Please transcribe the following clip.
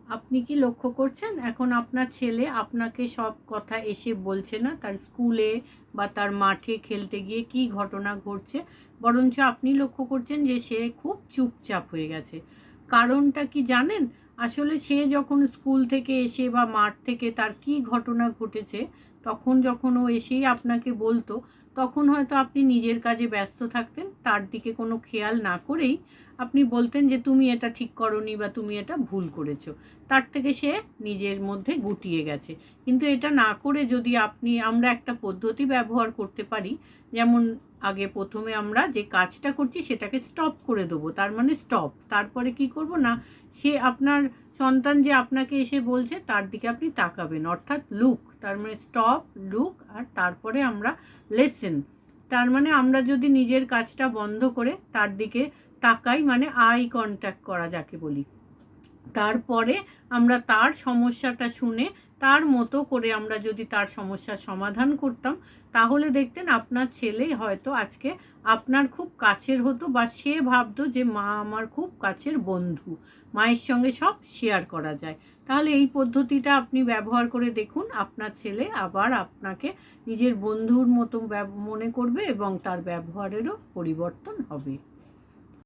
আপনি কি লক্ষ্য করছেন এখন আপনার ছেলে আপনাকে সব কথা এসে বলছে না, তার স্কুলে বা তার মাঠে খেলতে গিয়ে কি ঘটনা ঘটছে, বরঞ্চ আপনি লক্ষ্য করছেন যে সে খুব চুপচাপ হয়ে গেছে। কারণটা কি জানেন? আসলে সে যখন স্কুল থেকে এসে বা মাঠ থেকে তার কি ঘটনা ঘটেছে, তখন যখন ও এসেই আপনাকে বলতো, তখন হয়তো আপনি নিজের কাজে ব্যস্ত থাকতেন, তার দিকে কোনো খেয়াল না করেই আপনি বলতেন যে তুমি এটা ঠিক করোনি বা তুমি এটা ভুল করেছো। তার থেকে সে নিজের মধ্যে গুটিয়ে গেছে। কিন্তু এটা না করে যদি আমরা একটা পদ্ধতি ব্যবহার করতে পারি, যেমন আগে প্রথমে আমরা যে কাজটা করছি সেটাকে স্টপ করে দেবো, তার মানে স্টপ। তারপরে কি করব না, সে আপনার সন্তান যে আপনাকে এসে বলছে তার দিকে আপনি তাকাবেন, অর্থাৎ লুক, তার মানে স্টপ, লুক, আর তারপরে আমরা লেসেন। তার মানে আমরা যদি নিজের কাজটা বন্ধ করে তার দিকে তাকাই, মানে আই কন্ট্যাক্ট করা যাকে বলি, তারপরে আমরা তার সমস্যাটা শুনে তার মতো করে আমরা যদি তার সমস্যার সমাধান করতাম, তাহলে দেখতেন আপনার ছেলে হয়তো আজকে আপনার খুব কাছের হতো, বা সে ভাবতো যে মা আমার খুব কাছের বন্ধু, মায়ের সঙ্গে সব শেয়ার করা যায়। তাহলে এই পদ্ধতিটা আপনি ব্যবহার করে দেখুন, আপনার ছেলে আবার আপনাকে নিজের বন্ধুর মতো মনে করবে এবং তার ব্যবহারেরও পরিবর্তন হবে।